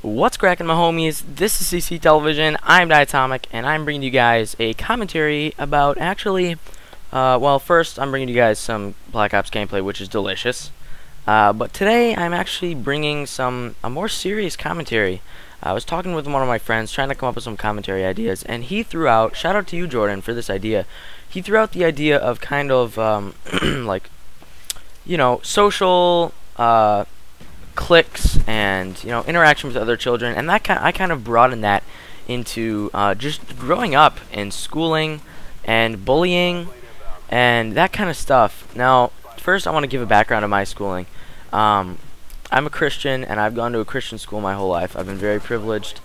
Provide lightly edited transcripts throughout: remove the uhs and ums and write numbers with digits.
What's cracking, my homies? This is CC Television. I'm Diatomic, and I'm bringing you guys a commentary about well, first I'm bringing you guys some Black Ops gameplay, which is delicious. But today I'm actually bringing a more serious commentary. I was talking with one of my friends, trying to come up with some commentary ideas, and he threw out, shout out to you, Jordan, for this idea. He threw out the idea of kind of, like, you know, social, cliques and interaction with other children, and I kind of broadened that into just growing up and schooling and bullying and that kind of stuff. Now, first I want to give a background of my schooling. I'm a Christian, and I've gone to a Christian school my whole life. I've been very privileged,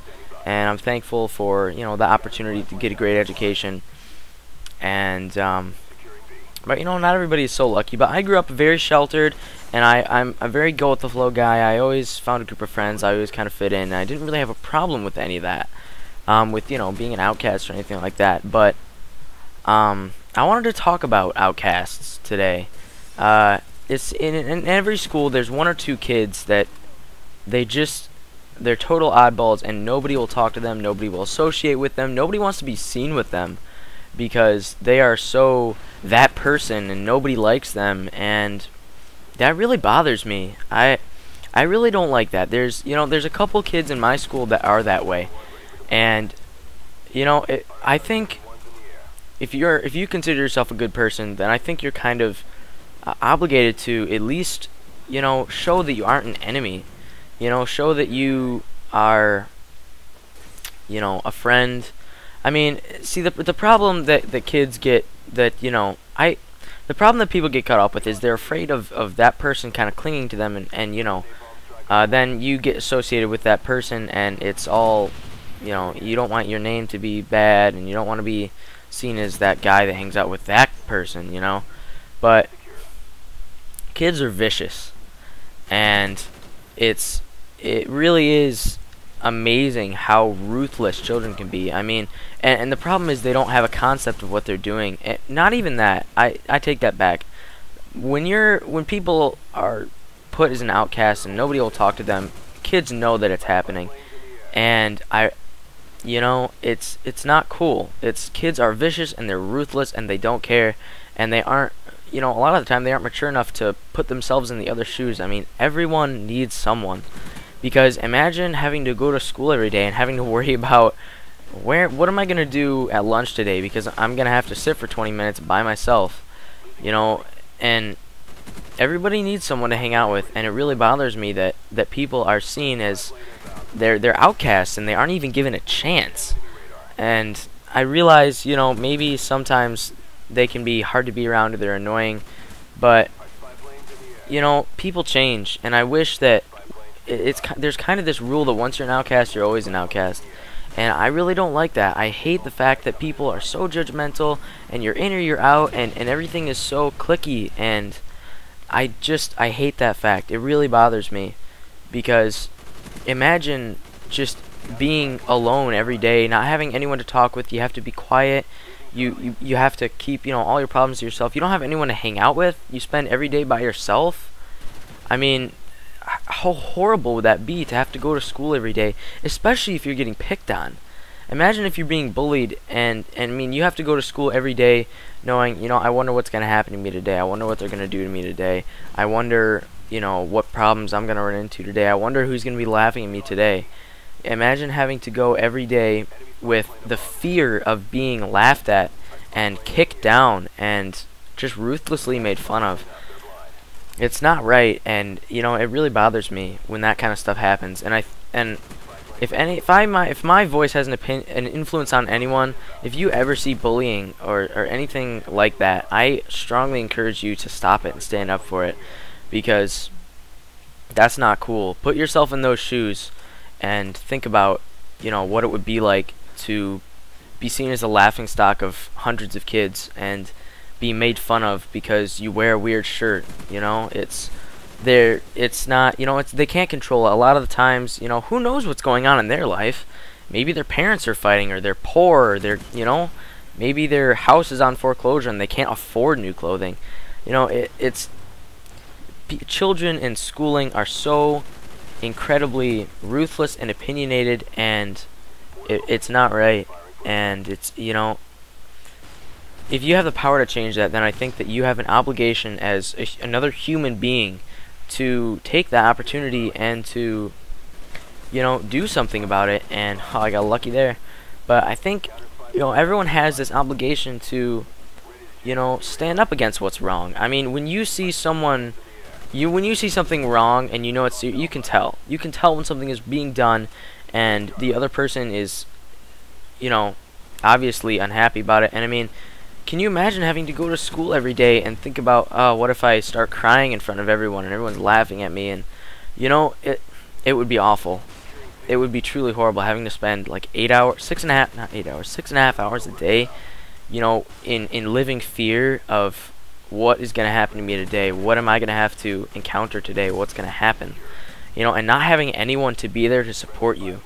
and I'm thankful for the opportunity to get a great education. And but not everybody is so lucky. But I grew up very sheltered, and I'm a very go with the flow guy. I always found a group of friends. I always kind of fit in. And I didn't really have a problem with any of that, with being an outcast or anything like that. But I wanted to talk about outcasts today. It's in every school. There's one or two kids that they're total oddballs, and nobody will talk to them. Nobody will associate with them. Nobody wants to be seen with them, because they are so that person and nobody likes them, and that really bothers me. I really don't like that. There's a couple kids in my school that are that way, and I think if you consider yourself a good person, then I think you're kind of obligated to at least show that you aren't an enemy. Show that you are a friend. I mean, see, the problem that kids get, the problem that people get caught up with is they're afraid of that person kind of clinging to them, and then you get associated with that person, and it's all, you don't want your name to be bad, and you don't want to be seen as that guy that hangs out with that person, but kids are vicious, and it really is amazing how ruthless children can be. I mean, and the problem is they don't have a concept of what they're doing. Not even that. I take that back. When people are put as an outcast and nobody will talk to them, kids know that it's happening, and it's not cool. Kids are vicious, and they're ruthless, and they don't care, and they aren't. A lot of the time they aren't mature enough to put themselves in the other shoes. I mean, everyone needs someone. Because imagine having to go to school every day and having to worry about what am I going to do at lunch today, because I'm going to have to sit for 20 minutes by myself. And everybody needs someone to hang out with, and it really bothers me that people are seen as they're outcasts, and they aren't even given a chance. And I realize, maybe sometimes they can be hard to be around, or they're annoying, but people change, and I wish that there's kind of this rule that once you're an outcast, you're always an outcast. And I really don't like that. I hate the fact that people are so judgmental, and you're in or you're out, and everything is so cliquey, and I hate that fact. It really bothers me, because imagine just being alone every day, not having anyone to talk with. You have to be quiet. You have to keep all your problems to yourself. You don't have anyone to hang out with. You spend every day by yourself. I mean, how horrible would that be to have to go to school every day, especially if you're getting picked on? Imagine if you're being bullied, and I mean, you have to go to school every day knowing, I wonder what's going to happen to me today. I wonder what they're going to do to me today. I wonder, what problems I'm going to run into today. I wonder who's going to be laughing at me today. Imagine having to go every day with the fear of being laughed at and kicked down and just ruthlessly made fun of. It's not right, and it really bothers me when that kind of stuff happens. And if my voice has an influence on anyone, if you ever see bullying or anything like that, I strongly encourage you to stop it and stand up for it, because that's not cool. Put yourself in those shoes and think about what it would be like to be seen as a laughingstock of hundreds of kids and be made fun of because you wear a weird shirt. It's not, they can't control it. A lot of the times, who knows what's going on in their life. Maybe their parents are fighting, or they're poor, or they're, maybe their house is on foreclosure and they can't afford new clothing. Children in schooling are so incredibly ruthless and opinionated, and it's not right. And it's, you know, if you have the power to change that, then I think that you have an obligation as another human being to take that opportunity and to, you know, do something about it. And oh, I got lucky there. But I think, you know, everyone has this obligation to, you know, stand up against what's wrong. I mean, when you see someone, when you see something wrong and you know it's, you can tell. You can tell when something is being done and the other person is, you know, obviously unhappy about it. And I mean, can you imagine having to go to school every day and think about, oh, what if I start crying in front of everyone and everyone's laughing at me? And, you know, it would be awful. It would be truly horrible having to spend like 8 hours, 6.5, not 8 hours, 6.5 hours a day, you know, in living fear of what is going to happen to me today. What am I going to have to encounter today? What's going to happen? You know, and not having anyone to be there to support you.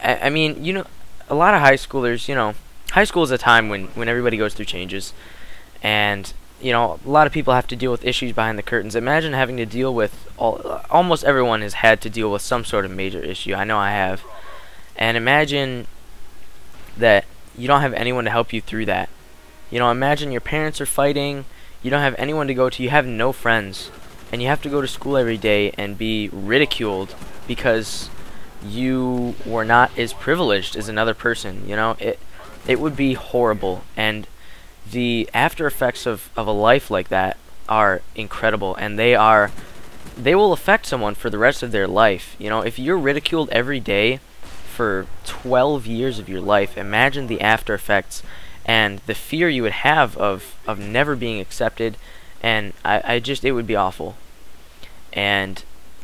I mean, you know, a lot of high schoolers, you know, high school is a time when everybody goes through changes, and you know, a lot of people have to deal with issues behind the curtains. Imagine having to deal with almost everyone has had to deal with some sort of major issue. I know I have. And imagine that you don't have anyone to help you through that. You know, imagine your parents are fighting, you don't have anyone to go to, you have no friends, and you have to go to school every day and be ridiculed because you were not as privileged as another person. You know, it would be horrible, and the after effects of a life like that are incredible, and they will affect someone for the rest of their life. You know, if you're ridiculed every day for 12 years of your life, imagine the after effects and the fear you would have of never being accepted, and I just, it would be awful. And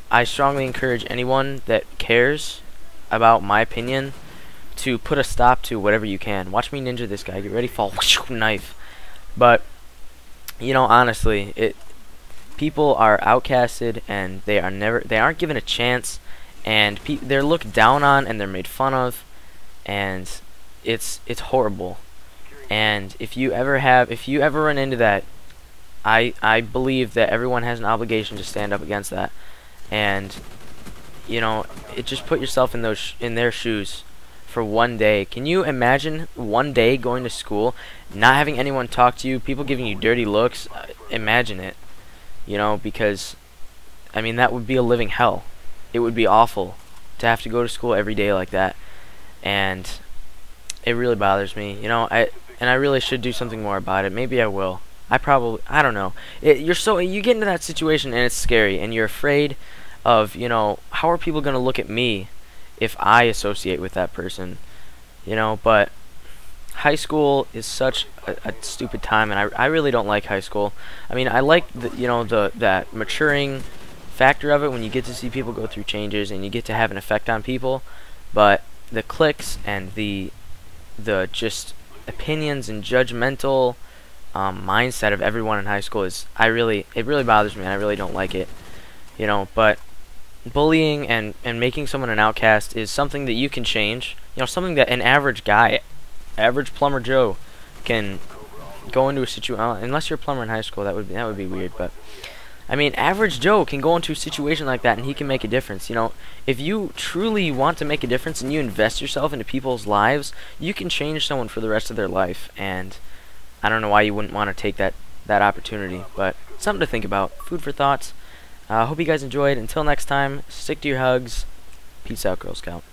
I strongly encourage anyone that cares about my opinion to put a stop to whatever you can. Watch me ninja this guy. Get ready, fall, knife. But you know, honestly, people are outcasted and they aren't given a chance, and they're looked down on and they're made fun of, and it's horrible. And if you ever run into that, I believe that everyone has an obligation to stand up against that. And you know, just put yourself in their shoes for one day. Can you imagine one day going to school, not having anyone talk to you, people giving you dirty looks? Imagine it. You know, because I mean, that would be a living hell. It would be awful to have to go to school every day like that, and it really bothers me. You know, I really should do something more about it. Maybe I will. I don't know. You get into that situation and it's scary, and you're afraid of, you know, how are people going to look at me if I associate with that person, you know? But high school is such a stupid time, and I really don't like high school. I mean, I like that maturing factor of it when you get to see people go through changes and you get to have an effect on people, but the cliques and the just opinions and judgmental mindset of everyone in high school it really bothers me, and I really don't like it, you know. But bullying and making someone an outcast is something that you can change. You know, something that an average guy, average plumber Joe, can go into a situation. Unless you're a plumber in high school, that would be weird. But I mean, average Joe can go into a situation like that and he can make a difference. You know, if you truly want to make a difference and you invest yourself into people's lives, you can change someone for the rest of their life. And I don't know why you wouldn't want to take that opportunity, but something to think about. Food for thoughts. Hope you guys enjoyed. Until next time, stick to your hugs. Peace out, Girl Scout.